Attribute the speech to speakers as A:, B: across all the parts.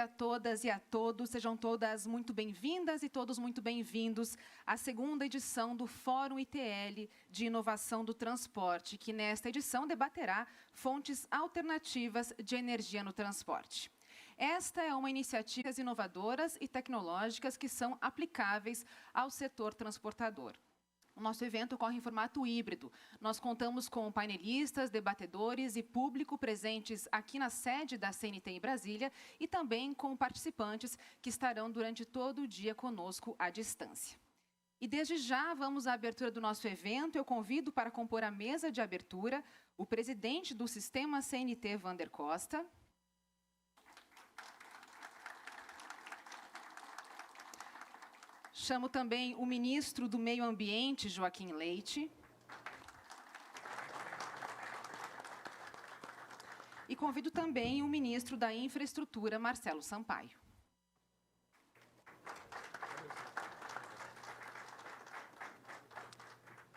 A: dia a todas e a todos. Sejam todas muito bem-vindas e todos muito bem-vindos à segunda edição do Fórum ITL de Inovação do Transporte, que nesta edição debaterá fontes alternativas de energia no transporte. Esta é uma iniciativa inovadoras e tecnológicas que são aplicáveis ao setor transportador. O nosso evento ocorre em formato híbrido. Nós contamos com painelistas, debatedores e público presentes aqui na sede da CNT em Brasília e também com participantes que estarão durante todo o dia conosco à distância. E desde já vamos à abertura do nosso evento. Eu convido para compor a mesa de abertura o presidente do Sistema CNT, Wander Costa. Chamo também o ministro do Meio Ambiente, Joaquim Leite. E convido também o ministro da Infraestrutura, Marcelo Sampaio.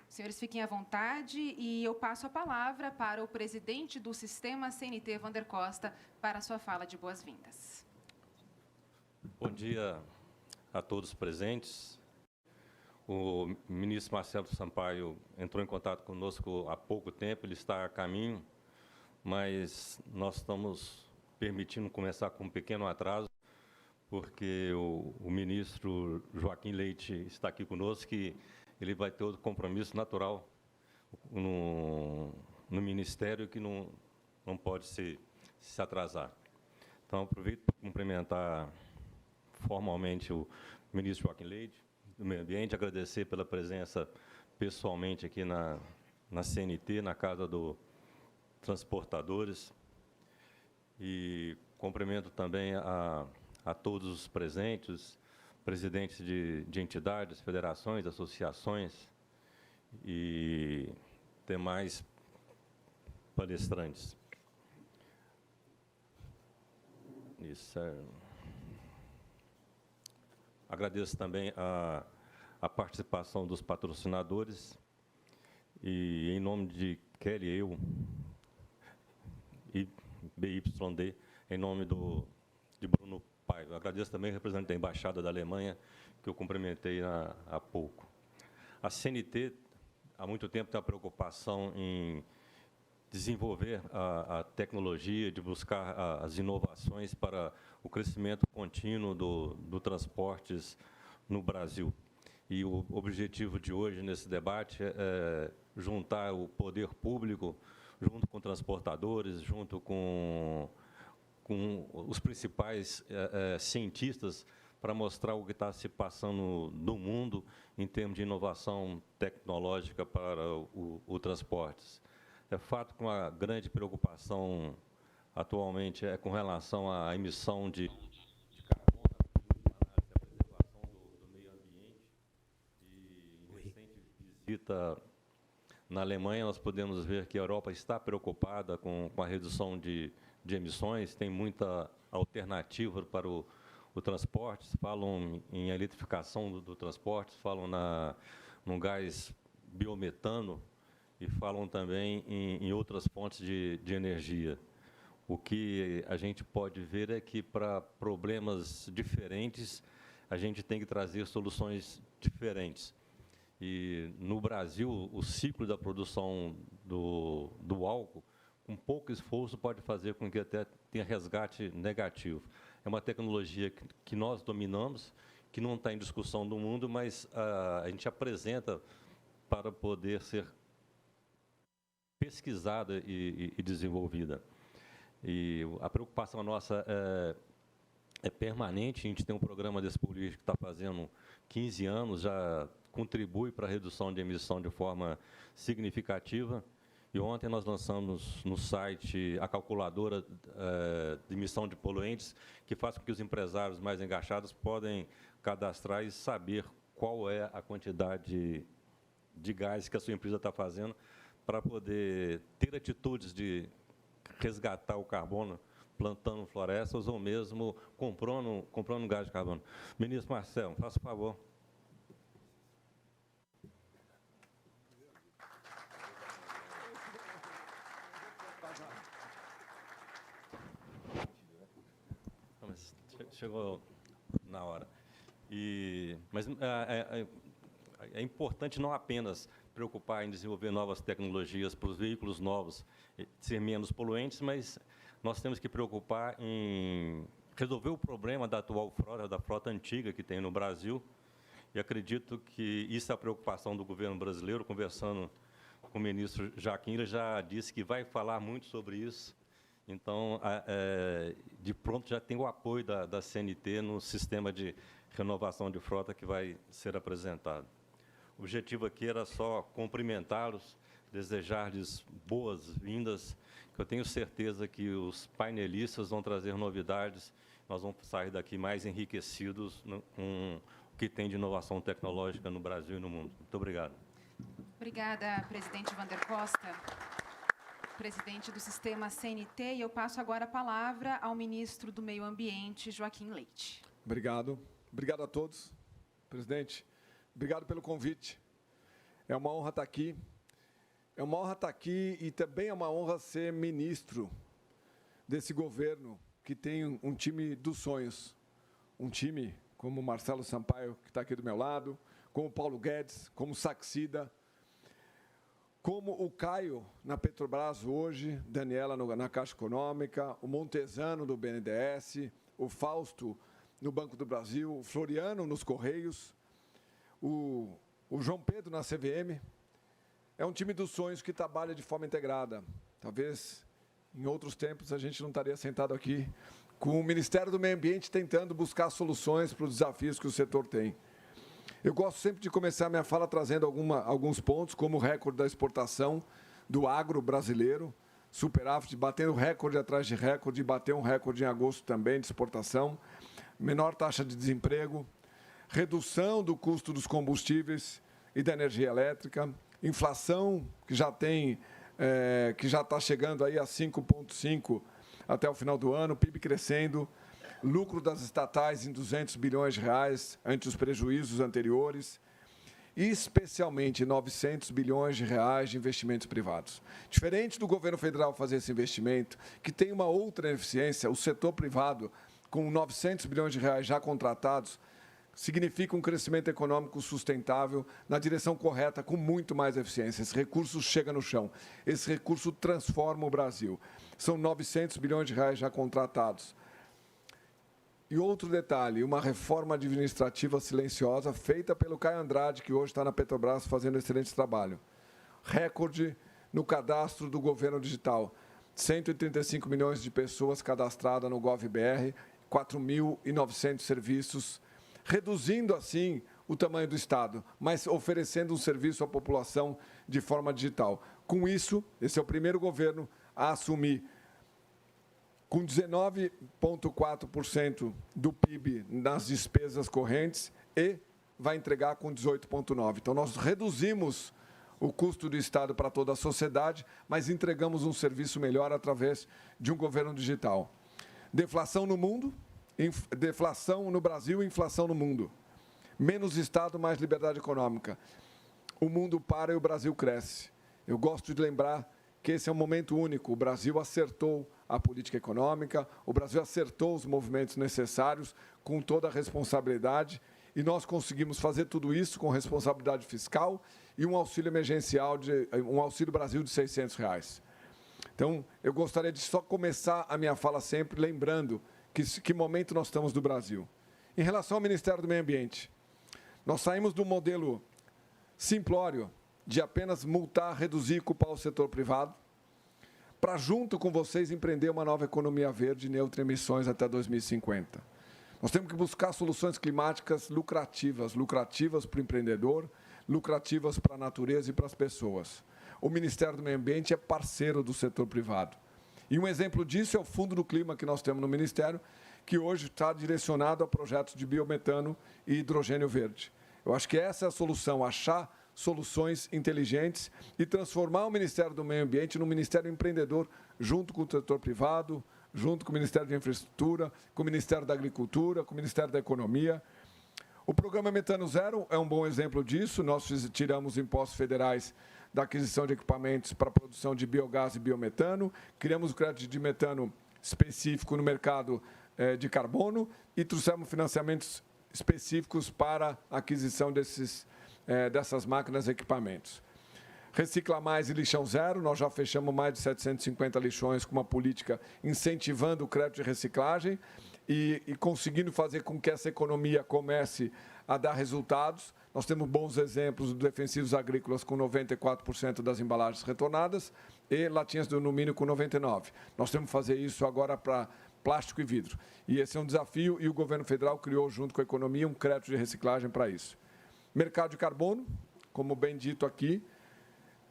A: Senhores, fiquem à vontade e eu passo a palavra para o presidente do Sistema CNT, Wander Costa, para a sua fala de boas-vindas.
B: Bom dia a todos presentes. O ministro Marcelo Sampaio entrou em contato conosco há pouco tempo, ele está a caminho, mas nós estamos permitindo começar com um pequeno atraso, porque o ministro Joaquim Leite está aqui conosco e ele vai ter outro compromisso natural no Ministério que não pode se atrasar. Então, aproveito para cumprimentar formalmente o ministro Joaquim Leite, do Meio Ambiente, agradecer pela presença pessoalmente aqui na CNT, na Casa dos Transportadores, e cumprimento também a todos os presentes, presidentes de entidades, federações, associações e demais palestrantes. Isso é... Agradeço também a participação dos patrocinadores e, em nome de Kelly Eu e BYD, em nome de Bruno Paiva. Agradeço também o representante da Embaixada da Alemanha, que eu cumprimentei há pouco. A CNT, há muito tempo, tem a preocupação em desenvolver a tecnologia, de buscar as inovações para o crescimento contínuo do transportes no Brasil. E o objetivo de hoje, nesse debate, é juntar o poder público, junto com transportadores, junto com os principais cientistas, para mostrar o que está se passando no mundo em termos de inovação tecnológica para o transportes. É fato que uma grande preocupação atualmente é com relação à emissão de carbono, a preservação do meio ambiente. E em recente visita na Alemanha, nós podemos ver que a Europa está preocupada com a redução de emissões, tem muita alternativa para o transporte, falam em eletrificação do transporte, falam no gás biometano, e falam também em outras fontes de energia. O que a gente pode ver é que, para problemas diferentes, a gente tem que trazer soluções diferentes. E, no Brasil, o ciclo da produção do álcool, com pouco esforço, pode fazer com que até tenha resgate negativo. É uma tecnologia que nós dominamos, que não está em discussão no mundo, mas a gente apresenta para poder ser pesquisada e desenvolvida. E a preocupação nossa é permanente. A gente tem um programa desse político que está fazendo 15 anos, já contribui para a redução de emissão de forma significativa. E ontem nós lançamos no site a calculadora de emissão de poluentes, que faz com que os empresários mais engajados podem cadastrar e saber qual é a quantidade de gás que a sua empresa está fazendo, para poder ter atitudes de resgatar o carbono, plantando florestas ou mesmo comprando gás de carbono. Ministro Marcelo, faça o favor. chegou na hora. Mas é importante não apenas preocupar em desenvolver novas tecnologias para os veículos novos ser menos poluentes, mas nós temos que preocupar em resolver o problema da atual frota, da frota antiga que tem no Brasil. E acredito que isso é a preocupação do governo brasileiro. Conversando com o ministro Jaquim, ele já disse que vai falar muito sobre isso. Então, de pronto, já tem o apoio da CNT no sistema de renovação de frota que vai ser apresentado. O objetivo aqui era só cumprimentá-los, desejar-lhes boas-vindas, que eu tenho certeza que os painelistas vão trazer novidades, nós vamos sair daqui mais enriquecidos com o que tem de inovação tecnológica no Brasil e no mundo. Muito obrigado.
A: Obrigada, presidente Wander Costa, presidente do sistema CNT. E eu passo agora a palavra ao ministro do Meio Ambiente, Joaquim Leite.
C: Obrigado. Obrigado a todos. Presidente, obrigado pelo convite. É uma honra estar aqui. É uma honra estar aqui e também é uma honra ser ministro desse governo que tem um time dos sonhos. Um time como o Marcelo Sampaio, que está aqui do meu lado, como o Paulo Guedes, como o Saxida, como o Caio na Petrobras hoje, Daniela na Caixa Econômica, o Montesano do BNDES, o Fausto no Banco do Brasil, o Floriano nos Correios, o João Pedro na CVM. É um time dos sonhos que trabalha de forma integrada. Talvez, em outros tempos, a gente não estaria sentado aqui com o Ministério do Meio Ambiente tentando buscar soluções para os desafios que o setor tem. Eu gosto sempre de começar a minha fala trazendo alguns pontos, como o recorde da exportação do agro brasileiro, superávit, batendo recorde atrás de recorde, bateu um recorde em agosto também de exportação, menor taxa de desemprego, redução do custo dos combustíveis e da energia elétrica, inflação que já está chegando aí a 5,5 até o final do ano, PIB crescendo, lucro das estatais em 200 bilhões de reais ante os prejuízos anteriores, e especialmente 900 bilhões de reais de investimentos privados. Diferente do governo federal fazer esse investimento, que tem uma outra eficiência, o setor privado, com 900 bilhões de reais já contratados, significa um crescimento econômico sustentável na direção correta, com muito mais eficiência. Esse recurso chega no chão. Esse recurso transforma o Brasil. São 900 bilhões de reais já contratados. E outro detalhe, uma reforma administrativa silenciosa feita pelo Caio Andrade, que hoje está na Petrobras fazendo excelente trabalho. Recorde no cadastro do governo digital. 135 milhões de pessoas cadastradas no GovBR, 4.900 serviços, reduzindo, assim, o tamanho do Estado, mas oferecendo um serviço à população de forma digital. Com isso, esse é o primeiro governo a assumir com 19,4% do PIB nas despesas correntes e vai entregar com 18,9%. Então, nós reduzimos o custo do Estado para toda a sociedade, mas entregamos um serviço melhor através de um governo digital. Deflação no mundo, deflação no Brasil e inflação no mundo. Menos Estado, mais liberdade econômica. O mundo para e o Brasil cresce. Eu gosto de lembrar que esse é um momento único. O Brasil acertou a política econômica, o Brasil acertou os movimentos necessários com toda a responsabilidade e nós conseguimos fazer tudo isso com responsabilidade fiscal e um auxílio emergencial, um Auxílio Brasil de R$ 600. Então, eu gostaria de só começar a minha fala sempre lembrando que momento nós estamos do Brasil. Em relação ao Ministério do Meio Ambiente, nós saímos do modelo simplório de apenas multar, reduzir e culpar o setor privado, para, junto com vocês, empreender uma nova economia verde neutra em emissões até 2050. Nós temos que buscar soluções climáticas lucrativas para o empreendedor, lucrativas para a natureza e para as pessoas. O Ministério do Meio Ambiente é parceiro do setor privado. E um exemplo disso é o Fundo do Clima que nós temos no Ministério, que hoje está direcionado a projetos de biometano e hidrogênio verde. Eu acho que essa é a solução, achar soluções inteligentes e transformar o Ministério do Meio Ambiente num Ministério empreendedor, junto com o setor privado, junto com o Ministério da Infraestrutura, com o Ministério da Agricultura, com o Ministério da Economia. O programa Metano Zero é um bom exemplo disso. Nós tiramos impostos federais da aquisição de equipamentos para a produção de biogás e biometano, criamos o crédito de metano específico no mercado de carbono e trouxemos financiamentos específicos para a aquisição dessas máquinas e equipamentos. Recicla Mais e Lixão Zero, nós já fechamos mais de 750 lixões com uma política incentivando o crédito de reciclagem e conseguindo fazer com que essa economia comece a dar resultados. Nós temos bons exemplos de defensivos agrícolas com 94% das embalagens retornadas e latinhas de alumínio com 99%. Nós temos que fazer isso agora para plástico e vidro. E esse é um desafio e o governo federal criou, junto com a economia, um crédito de reciclagem para isso. Mercado de carbono, como bem dito aqui,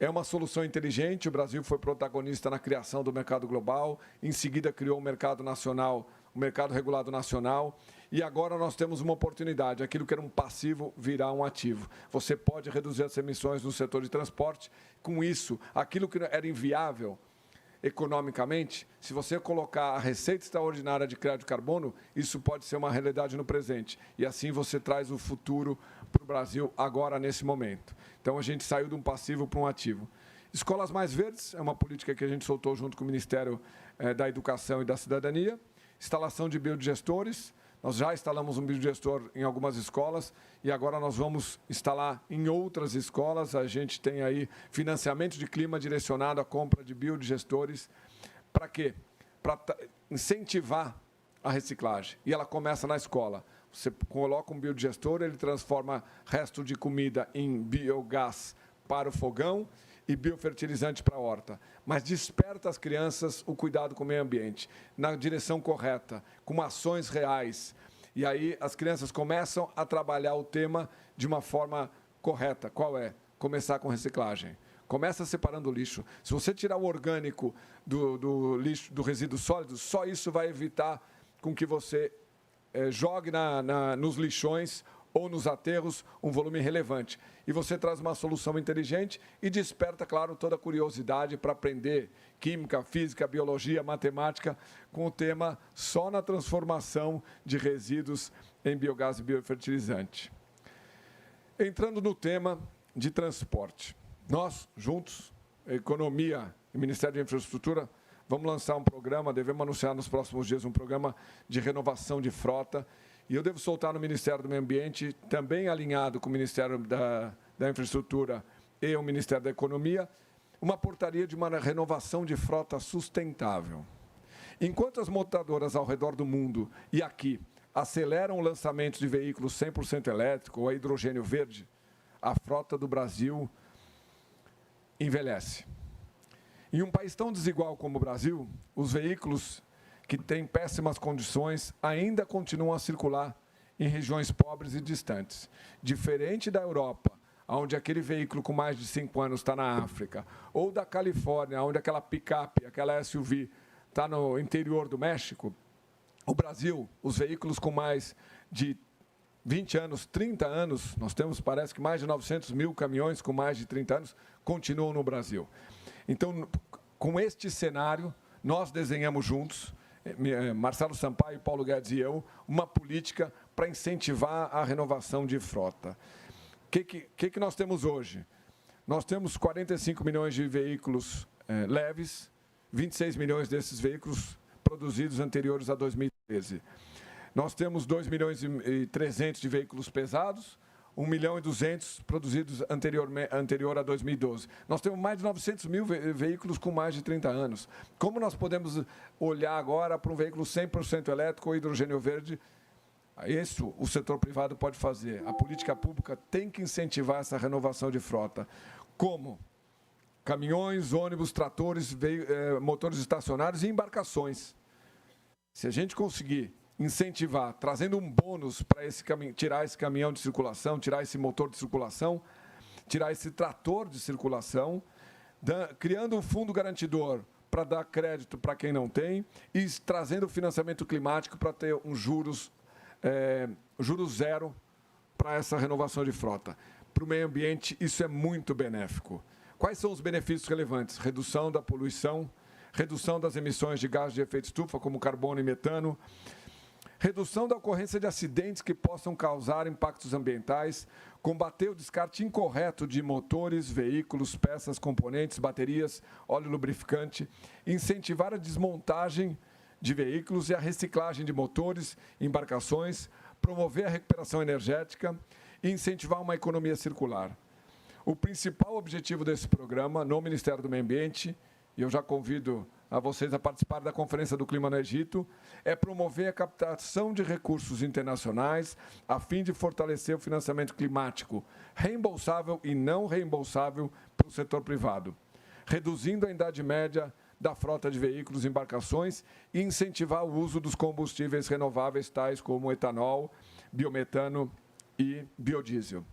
C: é uma solução inteligente. O Brasil foi protagonista na criação do mercado global, em seguida criou um mercado nacional, um mercado regulado nacional, e agora nós temos uma oportunidade. Aquilo que era um passivo virá um ativo. Você pode reduzir as emissões no setor de transporte. Com isso, aquilo que era inviável economicamente, se você colocar a receita extraordinária de crédito de carbono, isso pode ser uma realidade no presente. E assim você traz o futuro para o Brasil agora, nesse momento. Então, a gente saiu de um passivo para um ativo. Escolas Mais Verdes é uma política que a gente soltou junto com o Ministério da Educação e da Cidadania. Instalação de biodigestores. Nós já instalamos um biodigestor em algumas escolas e agora nós vamos instalar em outras escolas. A gente tem aí financiamento de clima direcionado à compra de biodigestores. Para quê? Para incentivar a reciclagem. E ela começa na escola. Você coloca um biodigestor, ele transforma resto de comida em biogás para o fogão e biofertilizante para a horta. Mas desperta as crianças o cuidado com o meio ambiente, na direção correta, com ações reais. E aí as crianças começam a trabalhar o tema de uma forma correta. Qual é? Começar com reciclagem. Começa separando o lixo. Se você tirar o orgânico do lixo, do resíduo sólido, só isso vai evitar com que você jogue nos lixões ou nos aterros um volume relevante. E você traz uma solução inteligente e desperta, claro, toda a curiosidade para aprender química, física, biologia, matemática, com o tema só na transformação de resíduos em biogás e biofertilizante. Entrando no tema de transporte. Nós, juntos, Economia e Ministério de Infraestrutura, vamos lançar um programa, devemos anunciar nos próximos dias um programa de renovação de frota. E eu devo soltar no Ministério do Meio Ambiente, também alinhado com o Ministério da Infraestrutura e o Ministério da Economia, uma portaria de uma renovação de frota sustentável. Enquanto as montadoras ao redor do mundo e aqui aceleram o lançamento de veículos 100% elétrico ou a hidrogênio verde, a frota do Brasil envelhece. Em um país tão desigual como o Brasil, os veículos que têm péssimas condições ainda continuam a circular em regiões pobres e distantes. Diferente da Europa, onde aquele veículo com mais de 5 anos está na África, ou da Califórnia, onde aquela picape, aquela SUV está no interior do México, o Brasil, os veículos com mais de 20 anos, 30 anos, nós temos, parece que mais de 900 mil caminhões com mais de 30 anos, continuam no Brasil. Então, com este cenário, nós desenhamos juntos, Marcelo Sampaio, Paulo Guedes e eu, uma política para incentivar a renovação de frota. O que nós temos hoje? Nós temos 45 milhões de veículos leves, 26 milhões desses veículos produzidos anteriores a 2013. Nós temos 2 milhões e 300 de veículos pesados, 1 milhão e 200 produzidos anterior a 2012. Nós temos mais de 900 mil veículos com mais de 30 anos. Como nós podemos olhar agora para um veículo 100% elétrico ou hidrogênio verde? Isso o setor privado pode fazer. A política pública tem que incentivar essa renovação de frota. Como? Caminhões, ônibus, tratores, motores estacionários e embarcações. Se a gente conseguir incentivar, trazendo um bônus para tirar esse caminhão de circulação, tirar esse motor de circulação, tirar esse trator de circulação, criando um fundo garantidor para dar crédito para quem não tem e trazendo financiamento climático para ter um juros zero para essa renovação de frota. Para o meio ambiente, isso é muito benéfico. Quais são os benefícios relevantes? Redução da poluição, redução das emissões de gases de efeito estufa, como carbono e metano, redução da ocorrência de acidentes que possam causar impactos ambientais, combater o descarte incorreto de motores, veículos, peças, componentes, baterias, óleo lubrificante, incentivar a desmontagem de veículos e a reciclagem de motores, embarcações, promover a recuperação energética e incentivar uma economia circular. O principal objetivo desse programa no Ministério do Meio Ambiente, e eu já convido a vocês a participar da Conferência do Clima no Egito, é promover a captação de recursos internacionais a fim de fortalecer o financiamento climático reembolsável e não reembolsável para o setor privado, reduzindo a idade média da frota de veículos e embarcações e incentivar o uso dos combustíveis renováveis, tais como etanol, biometano e biodiesel.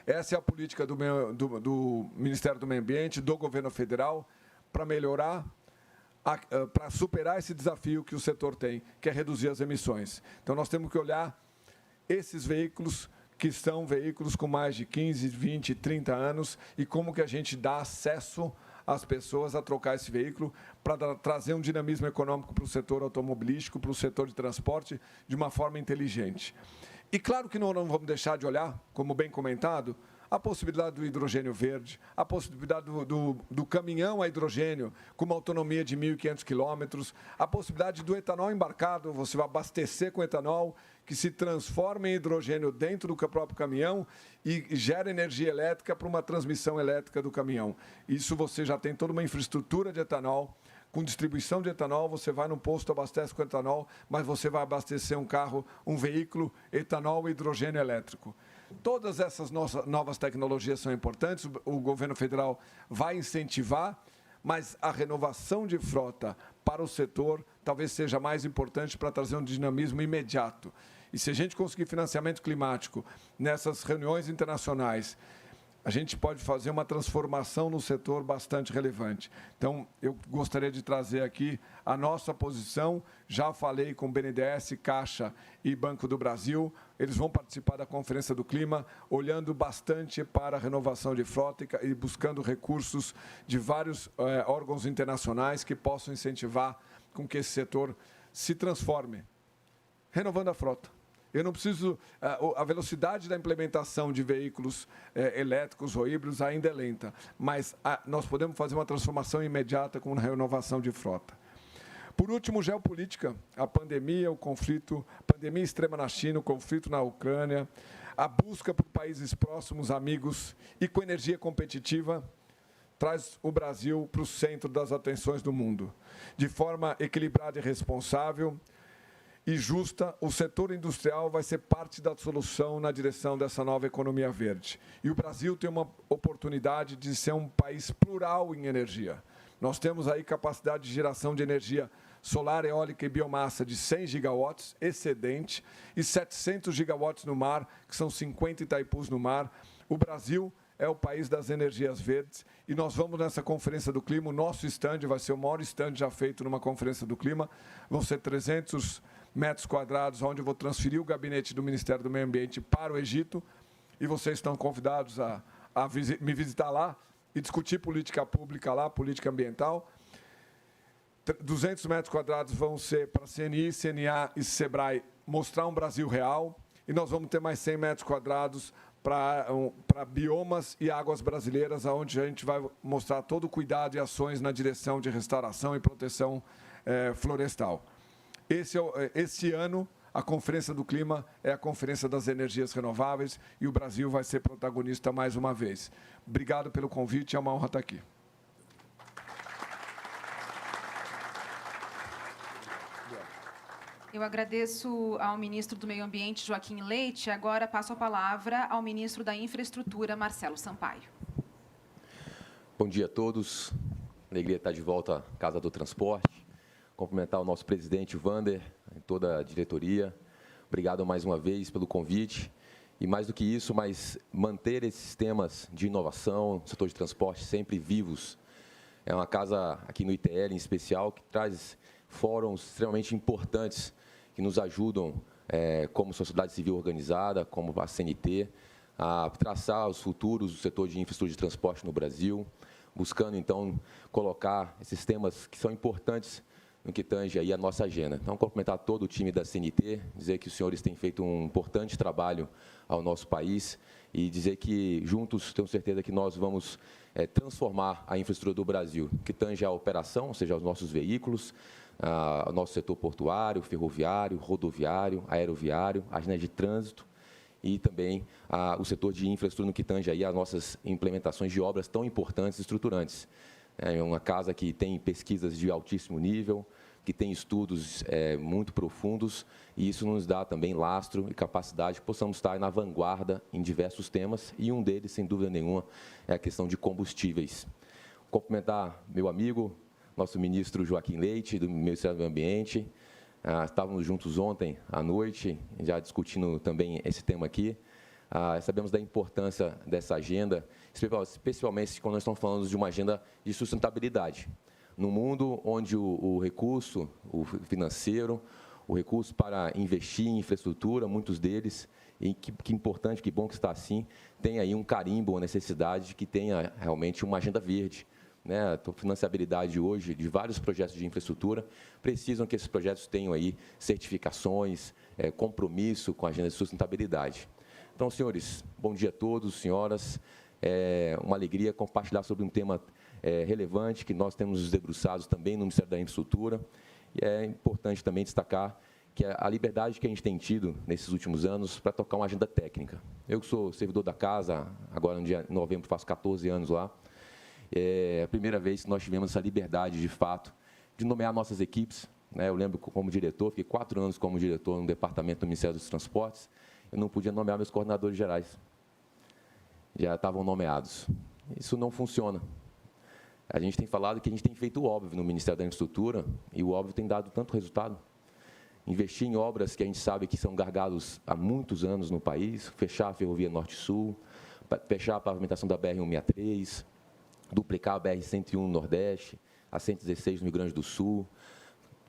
C: Essa é a política do Ministério do Meio Ambiente, do Governo Federal, para melhorar, para superar esse desafio que o setor tem, que é reduzir as emissões. Então, nós temos que olhar esses veículos que são veículos com mais de 15, 20, 30 anos e como que a gente dá acesso às pessoas a trocar esse veículo para trazer um dinamismo econômico para o setor automobilístico, para o setor de transporte, de uma forma inteligente. E claro que não vamos deixar de olhar, como bem comentado, a possibilidade do hidrogênio verde, a possibilidade do caminhão a hidrogênio com uma autonomia de 1.500 quilômetros, a possibilidade do etanol embarcado, você vai abastecer com etanol, que se transforma em hidrogênio dentro do próprio caminhão e gera energia elétrica para uma transmissão elétrica do caminhão. Isso você já tem toda uma infraestrutura de etanol, com distribuição de etanol, você vai no posto, abastece com etanol, mas você vai abastecer um carro, um veículo, etanol e hidrogênio elétrico. Todas essas novas tecnologias são importantes, o governo federal vai incentivar, mas a renovação de frota para o setor talvez seja mais importante para trazer um dinamismo imediato. E se a gente conseguir financiamento climático nessas reuniões internacionais, a gente pode fazer uma transformação no setor bastante relevante. Então, eu gostaria de trazer aqui a nossa posição. Já falei com o BNDES, Caixa e Banco do Brasil. Eles vão participar da Conferência do Clima, olhando bastante para a renovação de frota e buscando recursos de vários órgãos internacionais que possam incentivar com que esse setor se transforme, renovando a frota. Eu não preciso... A velocidade da implementação de veículos elétricos ou híbridos ainda é lenta, mas nós podemos fazer uma transformação imediata com a renovação de frota. Por último, geopolítica, a pandemia, o conflito, a pandemia extrema na China, o conflito na Ucrânia, a busca por países próximos, amigos e com energia competitiva, traz o Brasil para o centro das atenções do mundo. De forma equilibrada e responsável e justa, o setor industrial vai ser parte da solução na direção dessa nova economia verde. E o Brasil tem uma oportunidade de ser um país plural em energia. Nós temos aí capacidade de geração de energia solar, eólica e biomassa de 100 gigawatts, excedente, e 700 gigawatts no mar, que são 50 Itaipus no mar. O Brasil é o país das energias verdes e nós vamos nessa Conferência do Clima, o nosso estande vai ser o maior estande já feito numa Conferência do Clima, vão ser 300 metros quadrados, onde eu vou transferir o gabinete do Ministério do Meio Ambiente para o Egito, e vocês estão convidados a me visitar lá e discutir política pública lá, política ambiental. 200 metros quadrados vão ser para CNI, CNA e SEBRAE mostrar um Brasil real, e nós vamos ter mais 100 metros quadrados para biomas e águas brasileiras, onde a gente vai mostrar todo o cuidado e ações na direção de restauração e proteção florestal. Esse ano, a Conferência do Clima é a Conferência das Energias Renováveis e o Brasil vai ser protagonista mais uma vez. Obrigado pelo convite, é uma honra estar aqui.
A: Eu agradeço ao ministro do Meio Ambiente, Joaquim Leite. Agora passo a palavra ao ministro da Infraestrutura, Marcelo Sampaio.
D: Bom dia a todos. Alegria estar de volta à Casa do Transporte. Cumprimentar o nosso presidente Wander e toda a diretoria. Obrigado mais uma vez pelo convite. E mais do que isso, mas manter esses temas de inovação no setor de transporte sempre vivos. É uma casa aqui no ITL, em especial, que traz fóruns extremamente importantes que nos ajudam, como sociedade civil organizada, como a CNT, a traçar os futuros do setor de infraestrutura de transporte no Brasil, buscando, então, colocar esses temas que são importantes no que tange aí a nossa agenda. Então, cumprimentar todo o time da CNT, dizer que os senhores têm feito um importante trabalho ao nosso país e dizer que, juntos, tenho certeza que nós vamos transformar a infraestrutura do Brasil, que tange a operação, ou seja, os nossos veículos, o nosso setor portuário, ferroviário, rodoviário, aeroviário, a agenda de trânsito e também o setor de infraestrutura no que tange aí as nossas implementações de obras tão importantes e estruturantes. É uma casa que tem pesquisas de altíssimo nível, que tem estudos muito profundos, e isso nos dá também lastro e capacidade que possamos estar na vanguarda em diversos temas, e um deles, sem dúvida nenhuma, é a questão de combustíveis. Cumprimentar meu amigo, nosso ministro Joaquim Leite, do Ministério do Meio Ambiente. Estávamos juntos ontem à noite, já discutindo também esse tema aqui. Sabemos da importância dessa agenda, especialmente quando nós estamos falando de uma agenda de sustentabilidade. No mundo onde o recurso o financeiro, o recurso para investir em infraestrutura, muitos deles, e que importante, que bom que está assim, tem aí um carimbo, a necessidade de que tenha realmente uma agenda verde. Né, a financiabilidade hoje de vários projetos de infraestrutura precisam que esses projetos tenham aí certificações, compromisso com a agenda de sustentabilidade. Então, senhores, bom dia a todos, senhoras. É uma alegria compartilhar sobre um tema relevante que nós temos nos debruçados também no Ministério da Infraestrutura. E é importante também destacar que a liberdade que a gente tem tido nesses últimos anos para tocar uma agenda técnica. Eu que sou servidor da casa, agora no dia de novembro faço 14 anos lá. É a primeira vez que nós tivemos essa liberdade, de fato, de nomear nossas equipes. Né? Eu lembro como diretor, fiquei 4 anos como diretor no departamento do Ministério dos Transportes, eu não podia nomear meus coordenadores gerais. Já estavam nomeados. Isso não funciona. A gente tem falado que a gente tem feito o óbvio no Ministério da Infraestrutura, e o óbvio tem dado tanto resultado. Investir em obras que a gente sabe que são gargalos há muitos anos no país, fechar a Ferrovia Norte-Sul, fechar a pavimentação da BR-163, duplicar a BR-101 no Nordeste, a 116 no Rio Grande do Sul,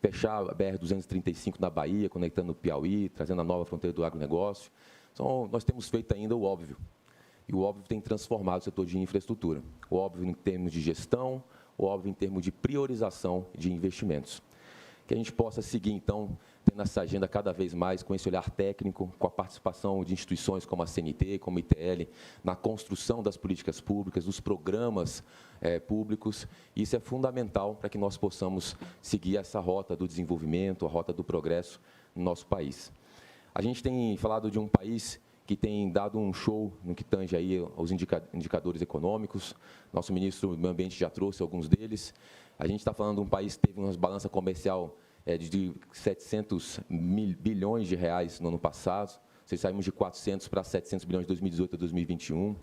D: fechar a BR-235 na Bahia, conectando o Piauí, trazendo a nova fronteira do agronegócio. Então, nós temos feito ainda o óbvio. E o óbvio tem transformado o setor de infraestrutura. O óbvio em termos de gestão, o óbvio em termos de priorização de investimentos. Que a gente possa seguir, então, tendo essa agenda cada vez mais com esse olhar técnico, com a participação de instituições como a CNT, como a ITL, na construção das políticas públicas, dos programas públicos. Isso é fundamental para que nós possamos seguir essa rota do desenvolvimento, a rota do progresso no nosso país. A gente tem falado de um país que tem dado um show no que tange aí aos indicadores econômicos. Nosso ministro do Meio Ambiente já trouxe alguns deles. A gente está falando de um país que teve uma balança comercial de 700 bilhões de reais no ano passado. Saímos de 400 para 700 bilhões de 2018 a 2021.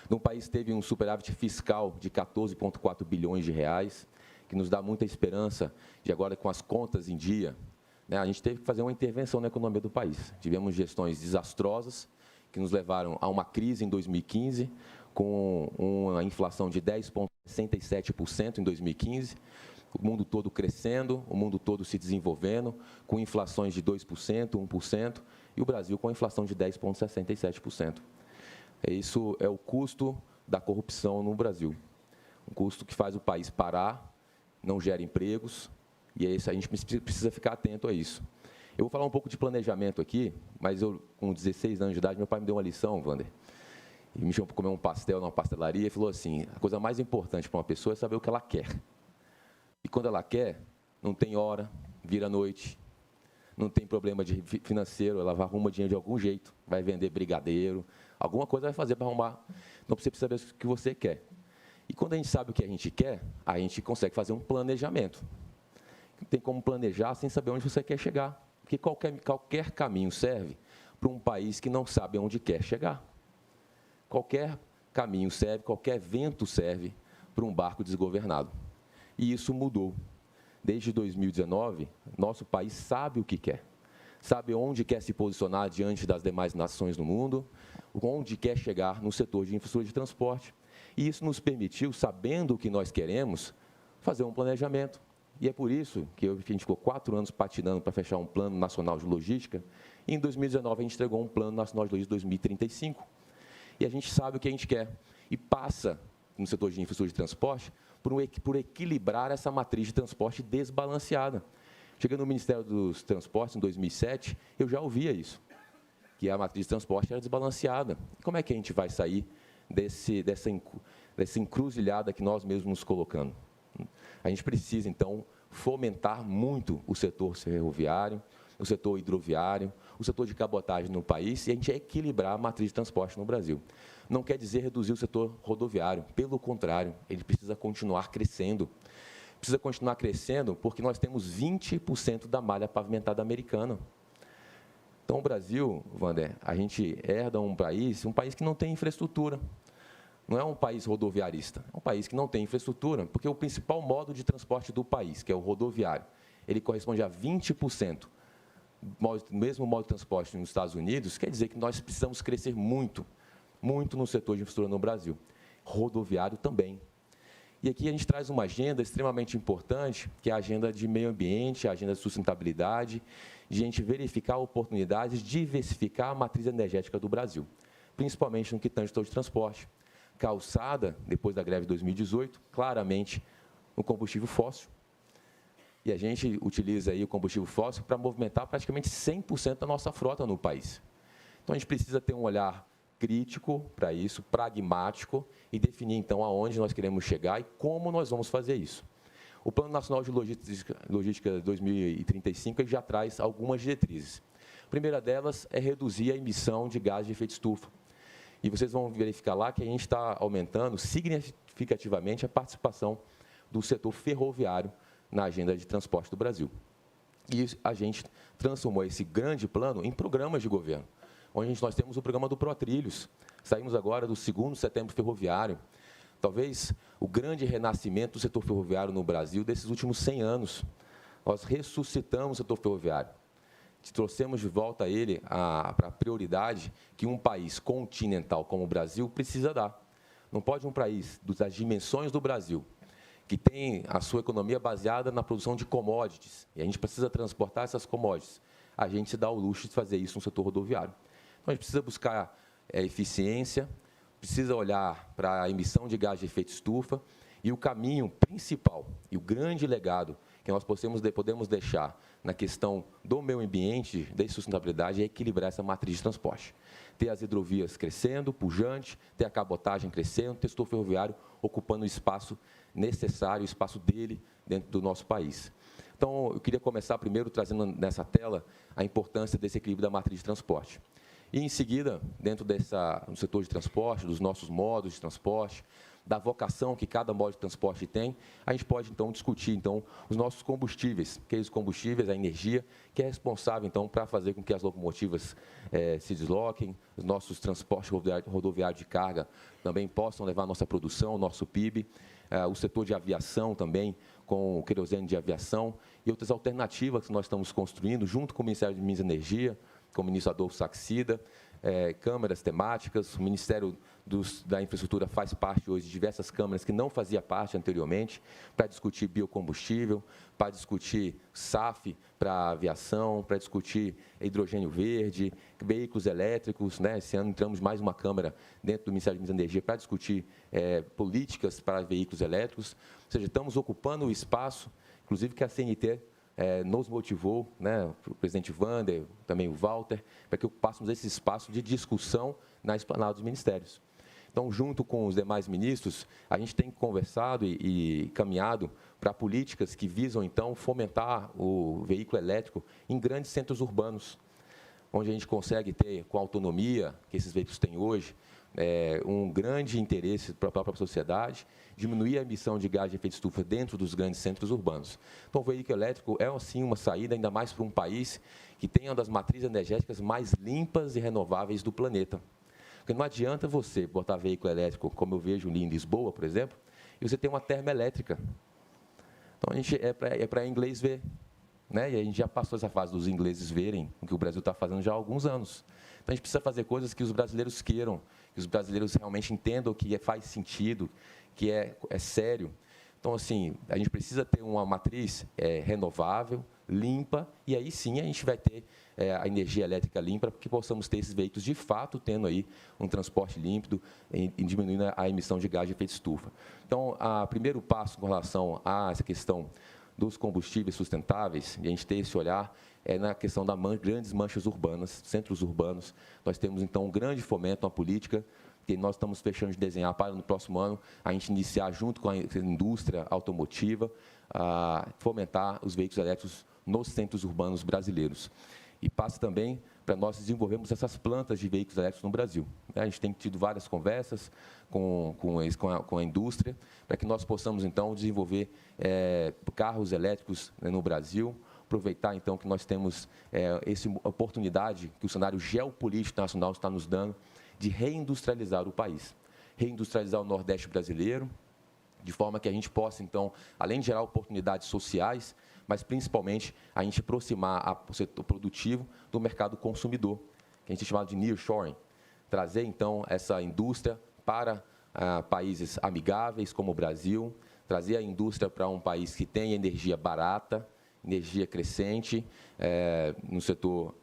D: Um país que teve um superávit fiscal de 14,4 bilhões de reais, que nos dá muita esperança de agora, com as contas em dia, né, a gente teve que fazer uma intervenção na economia do país. Tivemos gestões desastrosas, que nos levaram a uma crise em 2015, com uma inflação de 10,67% em 2015, o mundo todo crescendo, o mundo todo se desenvolvendo, com inflações de 2%, 1%, e o Brasil com a inflação de 10,67%. Isso é o custo da corrupção no Brasil, um custo que faz o país parar, não gera empregos, e a gente precisa ficar atento a isso. Eu vou falar um pouco de planejamento aqui, mas eu, com 16 anos de idade, meu pai me deu uma lição, Wander, e me chamou para comer um pastel numa pastelaria e falou assim, a coisa mais importante para uma pessoa é saber o que ela quer. E quando ela quer, não tem hora, vira noite, não tem problema de financeiro, ela vai arrumar dinheiro de algum jeito, vai vender brigadeiro, alguma coisa vai fazer para arrumar. Não precisa saber o que você quer. E quando a gente sabe o que a gente quer, a gente consegue fazer um planejamento. Não tem como planejar sem saber onde você quer chegar. Porque qualquer caminho serve para um país que não sabe onde quer chegar. Qualquer caminho serve, qualquer vento serve para um barco desgovernado. E isso mudou. Desde 2019, nosso país sabe o que quer. Sabe onde quer se posicionar diante das demais nações no mundo, onde quer chegar no setor de infraestrutura de transporte. E isso nos permitiu, sabendo o que nós queremos, fazer um planejamento. E é por isso que a gente ficou 4 anos patinando para fechar um plano nacional de logística, e em 2019 a gente entregou um plano nacional de logística 2035. E a gente sabe o que a gente quer. E passa, no setor de infraestrutura de transporte, por equilibrar essa matriz de transporte desbalanceada. Chegando no Ministério dos Transportes, em 2007, eu já ouvia isso, que a matriz de transporte era desbalanceada. Como é que a gente vai sair dessa encruzilhada que nós mesmos nos colocamos? A gente precisa, então, fomentar muito o setor ferroviário, o setor hidroviário, o setor de cabotagem no país e a gente equilibrar a matriz de transporte no Brasil. Não quer dizer reduzir o setor rodoviário, pelo contrário, ele precisa continuar crescendo. Precisa continuar crescendo porque nós temos 20% da malha pavimentada americana. Então, o Brasil, Wander, a gente herda um país que não tem infraestrutura. Não é um país rodoviarista, é um país que não tem infraestrutura, porque o principal modo de transporte do país, que é o rodoviário, ele corresponde a 20% do mesmo modo de transporte nos Estados Unidos. Quer dizer que nós precisamos crescer muito, muito no setor de infraestrutura no Brasil. Rodoviário também. E aqui a gente traz uma agenda extremamente importante, que é a agenda de meio ambiente, a agenda de sustentabilidade, de a gente verificar oportunidades de diversificar a matriz energética do Brasil, principalmente no que tange ao setor de transporte. Calçada, depois da greve de 2018, claramente no combustível fóssil. E a gente utiliza aí o combustível fóssil para movimentar praticamente 100% da nossa frota no país. Então, a gente precisa ter um olhar crítico para isso, pragmático, e definir, então, aonde nós queremos chegar e como nós vamos fazer isso. O Plano Nacional de Logística 2035 ele já traz algumas diretrizes. A primeira delas é reduzir a emissão de gás de efeito estufa. E vocês vão verificar lá que a gente está aumentando significativamente a participação do setor ferroviário na agenda de transporte do Brasil. E a gente transformou esse grande plano em programas de governo, onde nós temos o programa do ProTrilhos. Saímos agora do 2º Setembro Ferroviário, talvez o grande renascimento do setor ferroviário no Brasil desses últimos 100 anos. Nós ressuscitamos o setor ferroviário. Trouxemos de volta a ele para a prioridade que um país continental como o Brasil precisa dar. Não pode um país das dimensões do Brasil, que tem a sua economia baseada na produção de commodities, e a gente precisa transportar essas commodities, a gente se dá o luxo de fazer isso no setor rodoviário. Então, a gente precisa buscar eficiência, precisa olhar para a emissão de gás de efeito estufa, e o caminho principal e o grande legado que nós podemos deixar na questão do meio ambiente, da sustentabilidade, é equilibrar essa matriz de transporte. Ter as hidrovias crescendo, pujante, ter a cabotagem crescendo, ter o setor ferroviário ocupando o espaço necessário, o espaço dele dentro do nosso país. Então, eu queria começar primeiro trazendo nessa tela a importância desse equilíbrio da matriz de transporte. E, em seguida, dentro do setor de transporte, dos nossos modos de transporte, da vocação que cada modo de transporte tem, a gente pode, então, discutir os nossos combustíveis, aqueles combustíveis, a energia, que é responsável, então, para fazer com que as locomotivas se desloquem, os nossos transportes rodoviários de carga também possam levar a nossa produção, o nosso PIB, o setor de aviação também, com o querosene de aviação, e outras alternativas que nós estamos construindo, junto com o Ministério de Minas e Energia, com o ministro Adolfo Saxida, câmaras temáticas. O Ministério da Infraestrutura faz parte hoje de diversas câmaras que não fazia parte anteriormente, para discutir biocombustível, para discutir SAF para aviação, para discutir hidrogênio verde, veículos elétricos. Esse ano entramos mais uma câmara dentro do Ministério de Minas e Energia para discutir políticas para veículos elétricos. Ou seja, estamos ocupando o espaço, inclusive que a CNT nos motivou, o presidente Wander, também o Walter, para que ocupássemos esse espaço de discussão na esplanada dos ministérios. Então, junto com os demais ministros, a gente tem conversado e caminhado para políticas que visam, então, fomentar o veículo elétrico em grandes centros urbanos, onde a gente consegue ter, com a autonomia que esses veículos têm hoje, um grande interesse para a própria sociedade, diminuir a emissão de gás de efeito estufa dentro dos grandes centros urbanos. Então, o veículo elétrico é, sim, uma saída, ainda mais para um país que tem uma das matrizes energéticas mais limpas e renováveis do planeta. Porque não adianta você botar veículo elétrico, como eu vejo ali em Lisboa, por exemplo, e você tem uma termoelétrica. Então, a gente é para inglês ver. E a gente já passou essa fase dos ingleses verem o que o Brasil está fazendo já há alguns anos. Então, a gente precisa fazer coisas que os brasileiros queiram, que os brasileiros realmente entendam que faz sentido, que é sério. Então, assim, a gente precisa ter uma matriz renovável, limpa, e aí sim a gente vai ter a energia elétrica limpa, para que possamos ter esses veículos, de fato, tendo aí um transporte límpido e diminuindo a emissão de gás de efeito estufa. Então, o primeiro passo com relação a essa questão dos combustíveis sustentáveis, e a gente ter esse olhar, é na questão das grandes manchas urbanas, centros urbanos. Nós temos, então, um grande fomento, uma política que nós estamos fechando de desenhar para, no próximo ano, a gente iniciar, junto com a indústria automotiva, a fomentar os veículos elétricos nos centros urbanos brasileiros. E passa também para nós desenvolvermos essas plantas de veículos elétricos no Brasil. A gente tem tido várias conversas com a indústria, para que nós possamos, então, desenvolver carros elétricos no Brasil, aproveitar, então, que nós temos essa oportunidade que o cenário geopolítico nacional está nos dando de reindustrializar o país, reindustrializar o Nordeste brasileiro, de forma que a gente possa, então, além de gerar oportunidades sociais, mas, principalmente, a gente aproximar o setor produtivo do mercado consumidor, que a gente chama de nearshoring, trazer, então, essa indústria para países amigáveis, como o Brasil, trazer a indústria para um país que tem energia barata, energia crescente no setor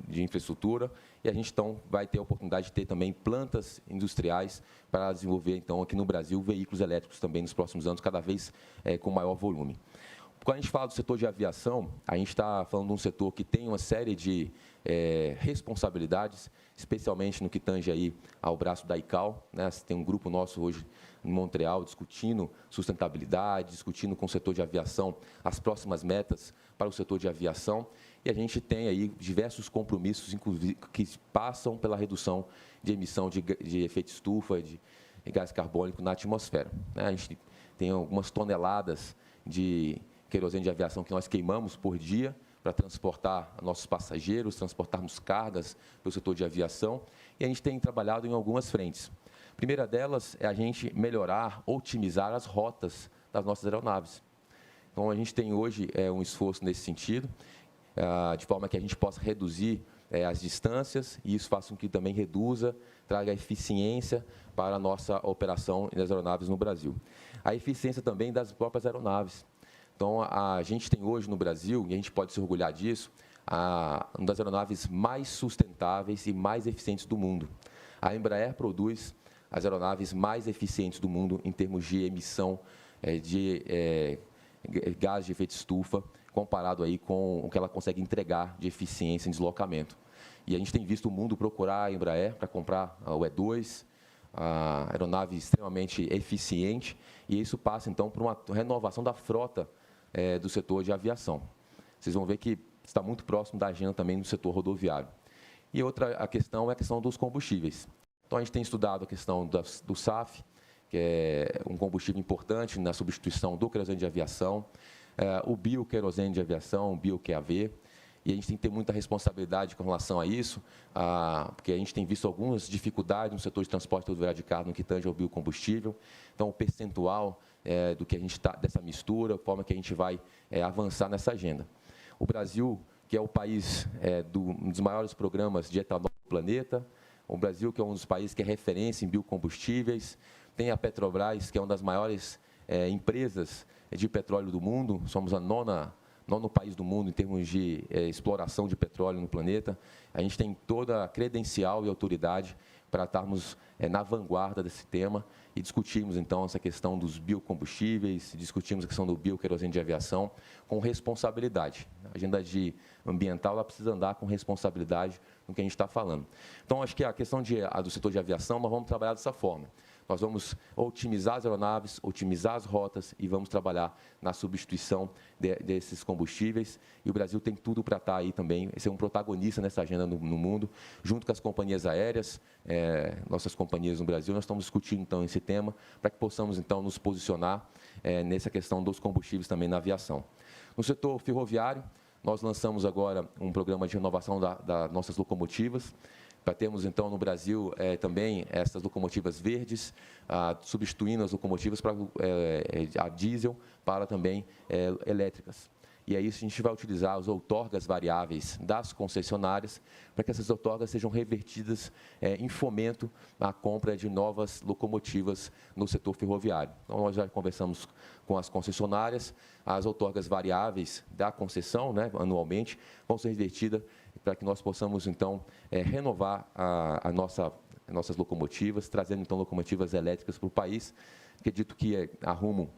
D: de infraestrutura, e a gente, então, vai ter a oportunidade de ter também plantas industriais para desenvolver, então, aqui no Brasil, veículos elétricos também nos próximos anos, cada vez com maior volume. Quando a gente fala do setor de aviação, a gente está falando de um setor que tem uma série de responsabilidades, especialmente no que tange aí ao braço da ICAO, né? Tem um grupo nosso hoje em Montreal discutindo sustentabilidade, discutindo com o setor de aviação as próximas metas para o setor de aviação, e a gente tem aí diversos compromissos, inclusive, que passam pela redução de emissão de efeito estufa, de gás carbônico na atmosfera, né? A gente tem algumas toneladas de querosene de aviação que nós queimamos por dia para transportar nossos passageiros, transportarmos cargas pelo setor de aviação, e a gente tem trabalhado em algumas frentes. A primeira delas é a gente melhorar, otimizar as rotas das nossas aeronaves. Então, a gente tem hoje um esforço nesse sentido, de forma que a gente possa reduzir as distâncias, e isso faça com que também reduza, traga eficiência para a nossa operação das aeronaves no Brasil. A eficiência também das próprias aeronaves. Então, a gente tem hoje no Brasil, e a gente pode se orgulhar disso, uma das aeronaves mais sustentáveis e mais eficientes do mundo. A Embraer produz as aeronaves mais eficientes do mundo em termos de emissão de gás de efeito estufa, comparado aí com o que ela consegue entregar de eficiência em deslocamento. E a gente tem visto o mundo procurar a Embraer para comprar o E2, a aeronave extremamente eficiente, e isso passa, então, por uma renovação da frota do setor de aviação. Vocês vão ver que está muito próximo da agenda também no setor rodoviário. E outra questão é a questão dos combustíveis. Então, a gente tem estudado a questão do SAF, que é um combustível importante na substituição do querosene de aviação, o bioquerosene de aviação, o bio-QAV, e a gente tem que ter muita responsabilidade com relação a isso, porque a gente tem visto algumas dificuldades no setor de transporte rodoviário de carga no que tange ao biocombustível. Então, o percentual do que a gente dessa mistura, a forma que a gente vai avançar nessa agenda. O Brasil, que é o país um dos maiores programas de etanol do planeta, o Brasil, que é um dos países que é referência em biocombustíveis, tem a Petrobras, que é uma das maiores empresas de petróleo do mundo, somos a nono país do mundo em termos de exploração de petróleo no planeta. A gente tem toda a credencial e autoridade para estarmos na vanguarda desse tema e discutirmos, então, essa questão dos biocombustíveis, discutimos a questão do bioquerosene de aviação com responsabilidade. A agenda ambiental ela precisa andar com responsabilidade no que a gente está falando. Então, acho que a questão do setor de aviação, nós vamos trabalhar dessa forma. Nós vamos otimizar as aeronaves, otimizar as rotas e vamos trabalhar na substituição desses combustíveis. E o Brasil tem tudo para estar aí também, ser um protagonista nessa agenda no mundo, junto com as companhias aéreas, nossas companhias no Brasil. Nós estamos discutindo, então, esse tema para que possamos, então, nos posicionar nessa questão dos combustíveis também na aviação. No setor ferroviário, nós lançamos agora um programa de renovação das nossas locomotivas, para termos, então, no Brasil também essas locomotivas verdes, substituindo as locomotivas a diesel para também elétricas. E aí a gente vai utilizar as outorgas variáveis das concessionárias para que essas outorgas sejam revertidas em fomento à compra de novas locomotivas no setor ferroviário. Então, nós já conversamos com as concessionárias, as outorgas variáveis da concessão, né, anualmente, vão ser revertidas para que nós possamos, então, renovar nossas locomotivas, trazendo, então, locomotivas elétricas para o país. Acredito que a Rumo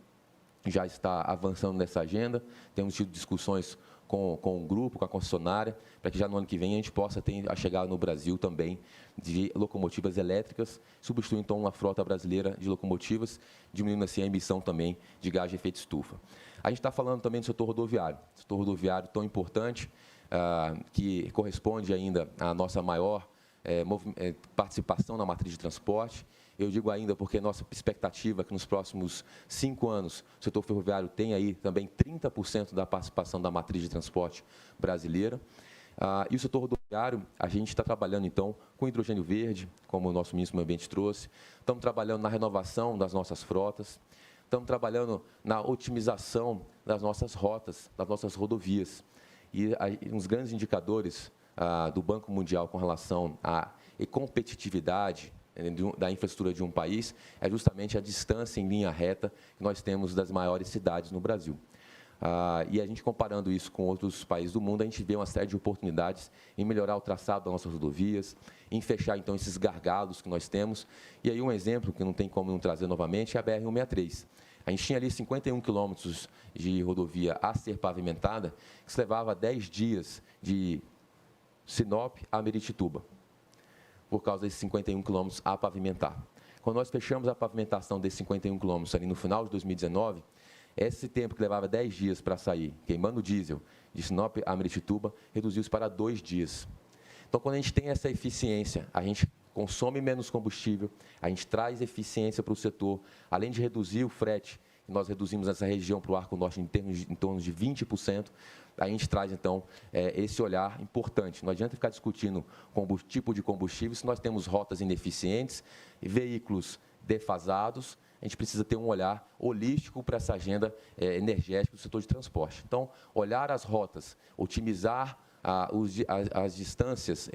D: já está avançando nessa agenda, temos tido discussões com o grupo, com a concessionária, para que já no ano que vem a gente possa chegar no Brasil também de locomotivas elétricas, substituindo então uma frota brasileira de locomotivas, diminuindo assim a emissão também de gás de efeito estufa. A gente está falando também do setor rodoviário tão importante, que corresponde ainda à nossa maior participação na matriz de transporte. Eu digo ainda porque nossa expectativa é que nos próximos 5 anos o setor ferroviário tenha aí também 30% da participação da matriz de transporte brasileira. E o setor rodoviário, a gente está trabalhando, então, com hidrogênio verde, como o nosso ministro do Meio Ambiente trouxe. Estamos trabalhando na renovação das nossas frotas. Estamos trabalhando na otimização das nossas rotas, das nossas rodovias. E uns grandes indicadores do Banco Mundial com relação à competitividade da infraestrutura de um país é justamente a distância em linha reta que nós temos das maiores cidades no Brasil. E a gente comparando isso com outros países do mundo, a gente vê uma série de oportunidades em melhorar o traçado das nossas rodovias, em fechar, então, esses gargalos que nós temos. E aí um exemplo que não tem como não trazer novamente é a BR-163. A gente tinha ali 51 quilômetros de rodovia a ser pavimentada, que se levava 10 dias de Sinop a Meritituba, por causa desses 51 quilômetros a pavimentar. Quando nós fechamos a pavimentação desses 51 quilômetros ali no final de 2019, esse tempo que levava 10 dias para sair, queimando diesel, de Sinop a Meritituba, reduziu-se para 2 dias. Então, quando a gente tem essa eficiência, a gente consome menos combustível, a gente traz eficiência para o setor, além de reduzir o frete, que nós reduzimos essa região para o Arco Norte em torno de 20%, a gente traz, então, esse olhar importante. Não adianta ficar discutindo tipo de combustível se nós temos rotas ineficientes e veículos defasados. A gente precisa ter um olhar holístico para essa agenda energética do setor de transporte. Então, olhar as rotas, otimizar as distâncias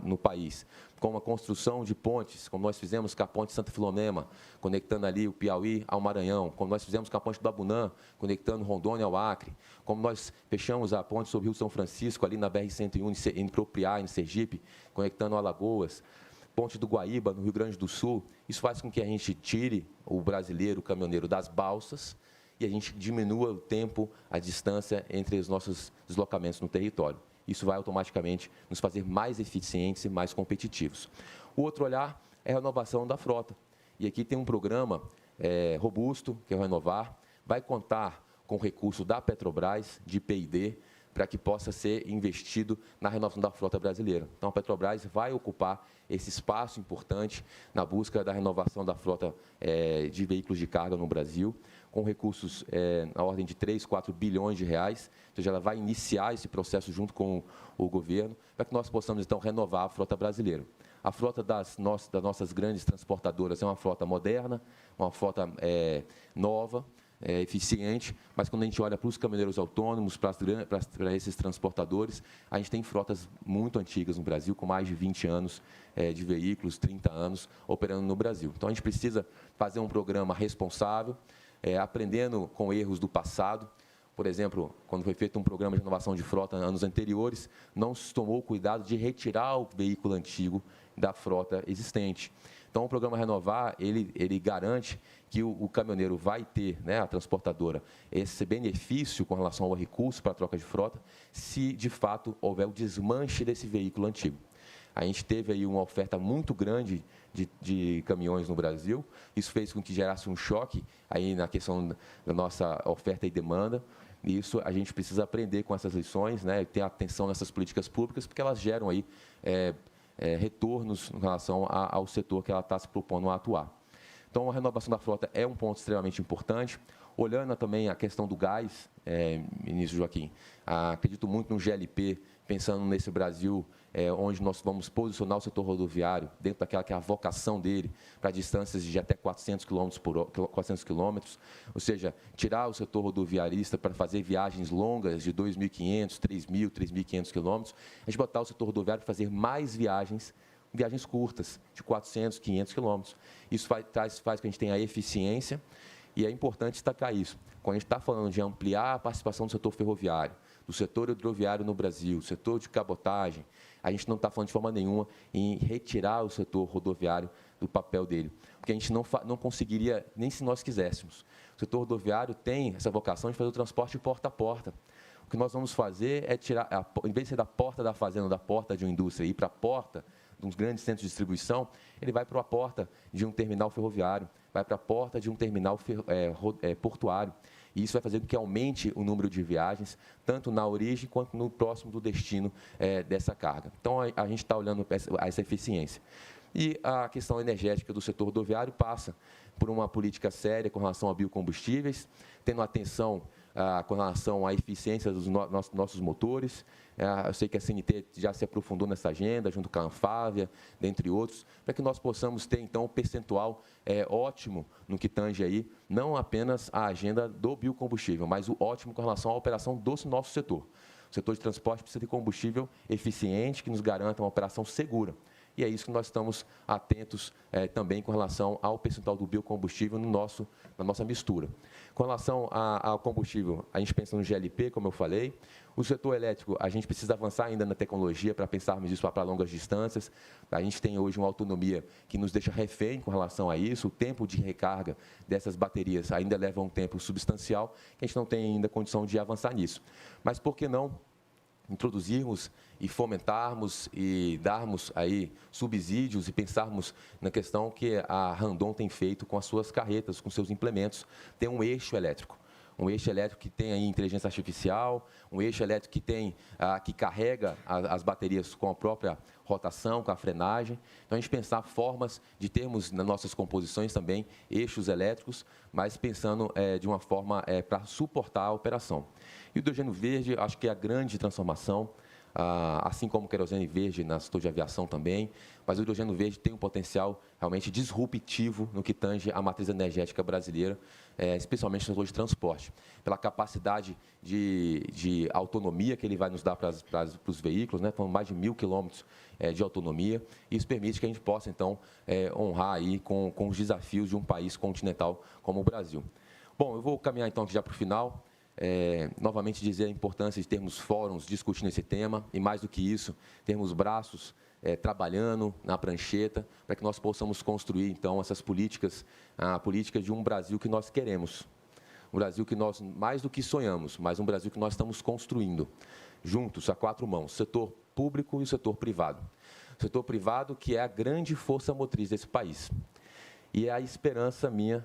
D: no país, como a construção de pontes, como nós fizemos com a ponte Santa Filomena, conectando ali o Piauí ao Maranhão, como nós fizemos com a ponte do Abunã, conectando Rondônia ao Acre, como nós fechamos a ponte sobre o Rio São Francisco, ali na BR-101, em Propriá, em Sergipe, conectando Alagoas, ponte do Guaíba, no Rio Grande do Sul. Isso faz com que a gente tire o brasileiro, o caminhoneiro, das balsas, e a gente diminua o tempo, a distância entre os nossos deslocamentos no território. Isso vai automaticamente nos fazer mais eficientes e mais competitivos. O outro olhar é a renovação da frota. E aqui tem um programa robusto, que é o Renovar, vai contar com recurso da Petrobras, de P&D, para que possa ser investido na renovação da frota brasileira. Então, a Petrobras vai ocupar esse espaço importante na busca da renovação da frota de veículos de carga no Brasil, com recursos na ordem de 3, 4 bilhões de reais, ou seja, ela vai iniciar esse processo junto com o governo, para que nós possamos, então, renovar a frota brasileira. A frota das nossas grandes transportadoras é uma frota moderna, uma frota nova, eficiente, mas quando a gente olha para os caminhoneiros autônomos, para esses transportadores, a gente tem frotas muito antigas no Brasil, com mais de 20 anos de veículos, 30 anos, operando no Brasil. Então, a gente precisa fazer um programa responsável, aprendendo com erros do passado. Por exemplo, quando foi feito um programa de renovação de frota anos anteriores, não se tomou cuidado de retirar o veículo antigo da frota existente. Então, o programa Renovar, ele garante que o caminhoneiro vai ter, a transportadora, esse benefício com relação ao recurso para a troca de frota, se, de fato, houver o desmanche desse veículo antigo. A gente teve aí uma oferta muito grande de caminhões no Brasil. Isso fez com que gerasse um choque aí na questão da nossa oferta e demanda. E isso a gente precisa aprender com essas lições, ter atenção nessas políticas públicas, porque elas geram aí retornos em relação ao setor que ela está se propondo a atuar. Então, a renovação da frota é um ponto extremamente importante. Olhando também a questão do gás, ministro Joaquim, acredito muito no GLP, pensando nesse Brasil, onde nós vamos posicionar o setor rodoviário dentro daquela que é a vocação dele, para distâncias de até 400 quilômetros, ou seja, tirar o setor rodoviarista para fazer viagens longas de 2.500, 3.000, 3.500 quilômetros, a gente botar o setor rodoviário para fazer mais viagens curtas, de 400, 500 quilômetros. Isso faz com que a gente tenha a eficiência, e é importante destacar isso. Quando a gente está falando de ampliar a participação do setor ferroviário, do setor hidroviário no Brasil, setor de cabotagem, a gente não está falando de forma nenhuma em retirar o setor rodoviário do papel dele, porque a gente não conseguiria, nem se nós quiséssemos. O setor rodoviário tem essa vocação de fazer o transporte porta a porta. O que nós vamos fazer é tirar, em vez de ser da porta da fazenda, da porta de uma indústria, e ir para a porta de uns grandes centros de distribuição, ele vai para a porta de um terminal ferroviário, vai para a porta de um terminal portuário. E isso vai fazer com que aumente o número de viagens, tanto na origem quanto no próximo do destino dessa carga. Então, a gente está olhando essa eficiência. E a questão energética do setor rodoviário passa por uma política séria com relação a biocombustíveis, tendo atenção com relação à eficiência dos nossos motores. Eu sei que a CNT já se aprofundou nessa agenda, junto com a Anfávia, dentre outros, para que nós possamos ter, então, um percentual ótimo no que tange aí, não apenas a agenda do biocombustível, mas o ótimo com relação à operação do nosso setor. O setor de transporte precisa de combustível eficiente, que nos garanta uma operação segura. E é isso que nós estamos atentos também com relação ao percentual do biocombustível na nossa mistura. Com relação ao combustível, a gente pensa no GLP, como eu falei. O setor elétrico, a gente precisa avançar ainda na tecnologia para pensarmos isso para longas distâncias. A gente tem hoje uma autonomia que nos deixa refém com relação a isso. O tempo de recarga dessas baterias ainda leva um tempo substancial, que a gente não tem ainda condição de avançar nisso. Mas por que não introduzirmos e fomentarmos e darmos aí subsídios e pensarmos na questão que a Randon tem feito com as suas carretas, com seus implementos, tem um eixo elétrico que tem aí inteligência artificial, um eixo elétrico que carrega as baterias com a própria rotação, com a frenagem. Então, a gente pensar formas de termos nas nossas composições também eixos elétricos, mas pensando de uma forma para suportar a operação. E o hidrogênio verde, acho que é a grande transformação, assim como o querosene verde na setor de aviação também, mas o hidrogênio verde tem um potencial realmente disruptivo no que tange a matriz energética brasileira, especialmente no setor de transporte, pela capacidade de autonomia que ele vai nos dar para os veículos, né, com mais de 1.000 quilômetros de autonomia. Isso permite que a gente possa, então, honrar aí com os desafios de um país continental como o Brasil. Bom, eu vou caminhar, então, aqui já para o final. Novamente dizer a importância de termos fóruns discutindo esse tema e, mais do que isso, termos braços trabalhando na prancheta para que nós possamos construir, então, essas políticas, a política de um Brasil que nós queremos, um Brasil que nós, mais do que sonhamos, mas um Brasil que nós estamos construindo, juntos, a quatro mãos, o setor público e o setor privado. O setor privado que é a grande força motriz desse país. E é a esperança minha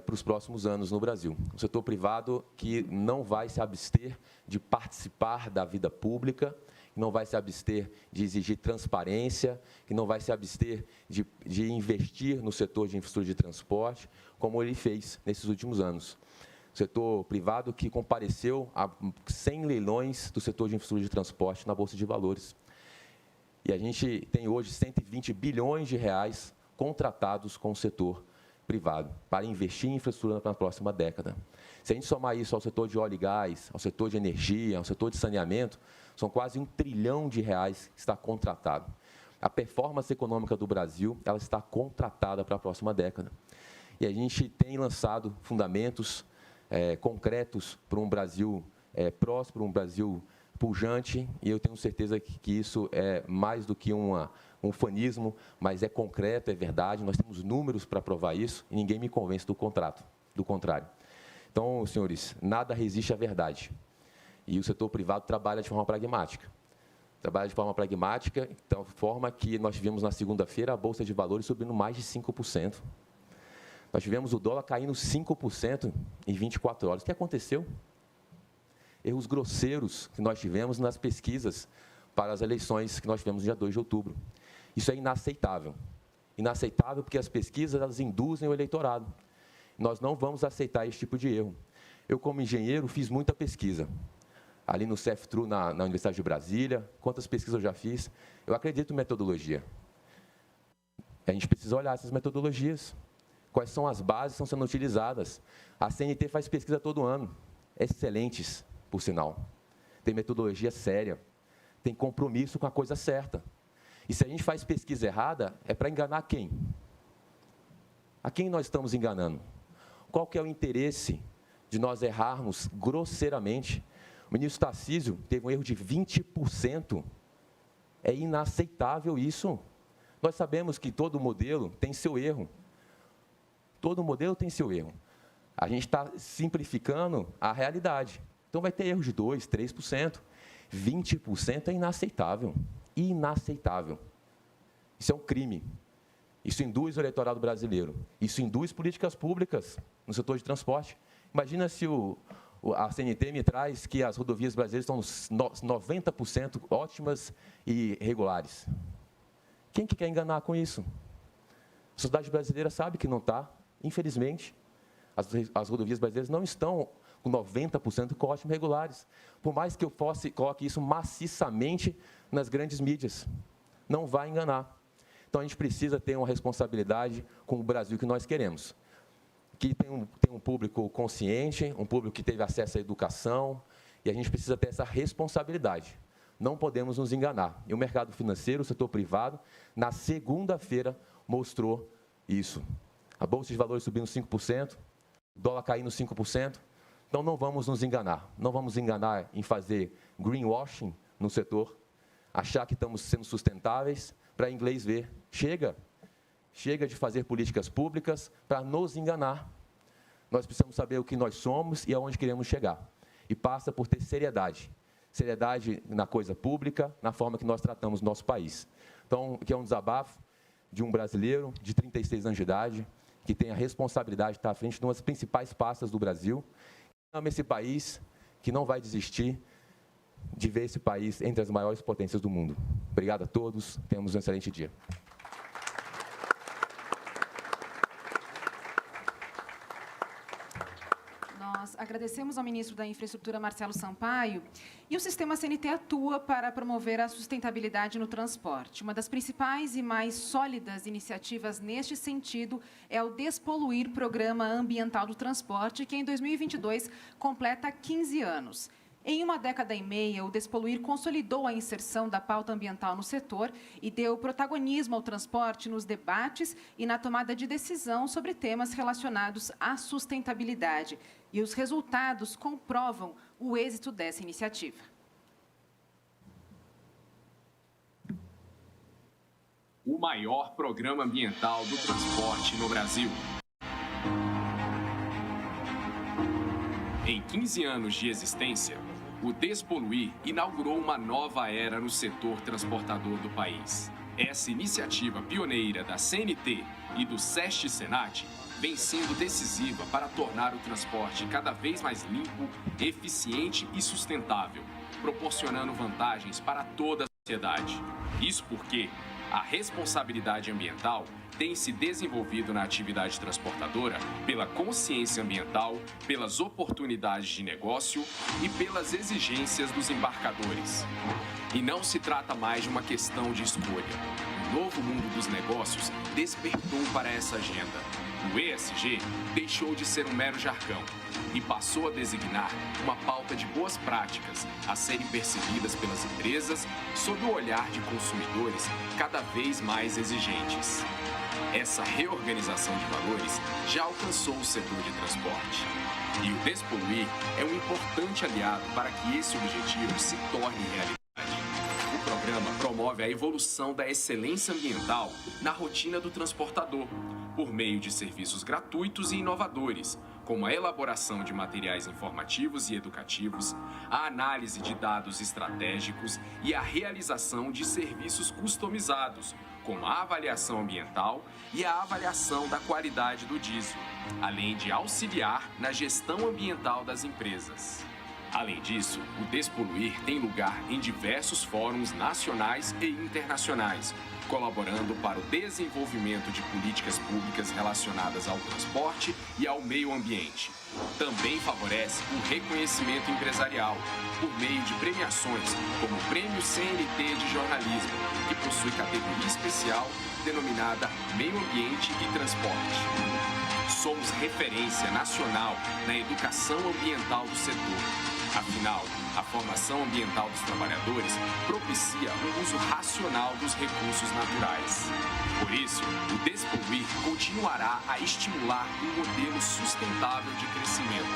D: para os próximos anos no Brasil. O setor privado que não vai se abster de participar da vida pública, que não vai se abster de exigir transparência, que não vai se abster de investir no setor de infraestrutura de transporte, como ele fez nesses últimos anos. O setor privado que compareceu a 100 leilões do setor de infraestrutura de transporte na Bolsa de Valores. E a gente tem hoje 120 bilhões de reais contratados com o setor privado para investir em infraestrutura na próxima década. Se a gente somar isso ao setor de óleo e gás, ao setor de energia, ao setor de saneamento, são quase R$1 trilhão que está contratado. A performance econômica do Brasil, ela está contratada para a próxima década. E a gente tem lançado fundamentos concretos para um Brasil próspero, um Brasil pujante, e eu tenho certeza que isso é mais do que um ufanismo, mas é concreto, é verdade, nós temos números para provar isso, e ninguém me convence do contrário. Então, senhores, nada resiste à verdade, e o setor privado trabalha de forma pragmática. Trabalha de forma pragmática, então, de forma que nós tivemos na segunda-feira a Bolsa de Valores subindo mais de 5%. Nós tivemos o dólar caindo 5% em 24 horas. O que aconteceu? Erros grosseiros que nós tivemos nas pesquisas para as eleições que nós tivemos no dia 2 de outubro. Isso é inaceitável. Inaceitável porque as pesquisas elas induzem o eleitorado. Nós não vamos aceitar esse tipo de erro. Eu, como engenheiro, fiz muita pesquisa. Ali no CEFTRU, na Universidade de Brasília, quantas pesquisas eu já fiz. Eu acredito em metodologia. A gente precisa olhar essas metodologias. Quais são as bases que estão sendo utilizadas. A CNT faz pesquisa todo ano. Excelentes, por sinal. Tem metodologia séria. Tem compromisso com a coisa certa. E se a gente faz pesquisa errada, é para enganar quem? A quem nós estamos enganando? Qual que é o interesse de nós errarmos grosseiramente? O ministro Tarcísio teve um erro de 20%. É inaceitável isso. Nós sabemos que todo modelo tem seu erro. Todo modelo tem seu erro. A gente está simplificando a realidade. Então vai ter erros de 2%, 3%. 20% é inaceitável. Inaceitável. Isso é um crime. Isso induz o eleitorado brasileiro. Isso induz políticas públicas no setor de transporte. Imagina se a CNT me traz que as rodovias brasileiras estão 90% ótimas e regulares. Quem que quer enganar com isso? A sociedade brasileira sabe que não está. Infelizmente, as rodovias brasileiras não estão com 90% ótimos e regulares. Por mais que eu coloque isso maciçamente nas grandes mídias. Não vai enganar. Então, a gente precisa ter uma responsabilidade com o Brasil que nós queremos. Que tem um público consciente, um público que teve acesso à educação, e a gente precisa ter essa responsabilidade. Não podemos nos enganar. E o mercado financeiro, o setor privado, na segunda-feira mostrou isso. A Bolsa de Valores subindo 5%, o dólar caindo 5%. Então, não vamos nos enganar. Não vamos enganar em fazer greenwashing no setor, achar que estamos sendo sustentáveis, para inglês ver. Chega de fazer políticas públicas para nos enganar. Nós precisamos saber o que nós somos e aonde queremos chegar. E passa por ter seriedade. Seriedade na coisa pública, na forma que nós tratamos o nosso país. Então, que é um desabafo de um brasileiro de 36 anos de idade, que tem a responsabilidade de estar à frente de uma das principais pastas do Brasil, que ama esse país, que não vai desistir de ver esse país entre as maiores potências do mundo. Obrigado a todos, tenhamos um excelente dia.
A: Nós agradecemos ao ministro da Infraestrutura, Marcelo Sampaio, e o Sistema CNT atua para promover a sustentabilidade no transporte. Uma das principais e mais sólidas iniciativas neste sentido é o Despoluir Programa Ambiental do Transporte, que em 2022 completa 15 anos. Em uma década e meia, o Despoluir consolidou a inserção da pauta ambiental no setor e deu protagonismo ao transporte nos debates e na tomada de decisão sobre temas relacionados à sustentabilidade. E os resultados comprovam o êxito dessa iniciativa.
E: O maior programa ambiental do transporte no Brasil. Em 15 anos de existência, o Despoluir inaugurou uma nova era no setor transportador do país. Essa iniciativa pioneira da CNT e do SESC-Senat vem sendo decisiva para tornar o transporte cada vez mais limpo, eficiente e sustentável, proporcionando vantagens para toda a sociedade. Isso porque a responsabilidade ambiental tem se desenvolvido na atividade transportadora pela consciência ambiental, pelas oportunidades de negócio e pelas exigências dos embarcadores. E não se trata mais de uma questão de escolha. O novo mundo dos negócios despertou para essa agenda. O ESG deixou de ser um mero jargão e passou a designar uma pauta de boas práticas a serem perseguidas pelas empresas sob o olhar de consumidores cada vez mais exigentes. Essa reorganização de valores já alcançou o setor de transporte. E o Despoluir é um importante aliado para que esse objetivo se torne realidade. O programa promove a evolução da excelência ambiental na rotina do transportador, por meio de serviços gratuitos e inovadores, como a elaboração de materiais informativos e educativos, a análise de dados estratégicos e a realização de serviços customizados, como a avaliação ambiental e a avaliação da qualidade do diesel, além de auxiliar na gestão ambiental das empresas. Além disso, o Despoluir tem lugar em diversos fóruns nacionais e internacionais, colaborando para o desenvolvimento de políticas públicas relacionadas ao transporte e ao meio ambiente. Também favorece o reconhecimento empresarial, por meio de premiações como o Prêmio CNT de Jornalismo, que possui categoria especial denominada Meio Ambiente e Transporte. Somos referência nacional na educação ambiental do setor. Afinal, a formação ambiental dos trabalhadores propicia um uso racional dos recursos naturais. Por isso, o Despoluir continuará a estimular um modelo sustentável de crescimento.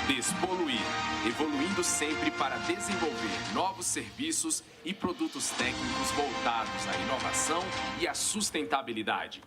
E: Despoluir, evoluindo sempre para desenvolver novos serviços e produtos técnicos voltados à inovação e à sustentabilidade.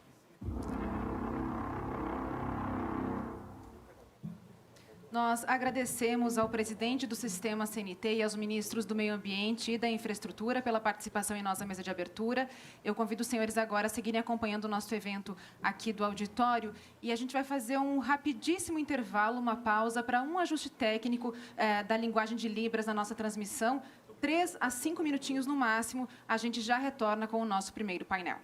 A: Nós agradecemos ao presidente do Sistema CNT e aos ministros do Meio Ambiente e da Infraestrutura pela participação em nossa mesa de abertura. Eu convido os senhores agora a seguirem acompanhando o nosso evento aqui do auditório e a gente vai fazer um rapidíssimo intervalo, uma pausa para um ajuste técnico da linguagem de Libras na nossa transmissão. 3 a 5 minutinhos no máximo, a gente já retorna com o nosso primeiro painel.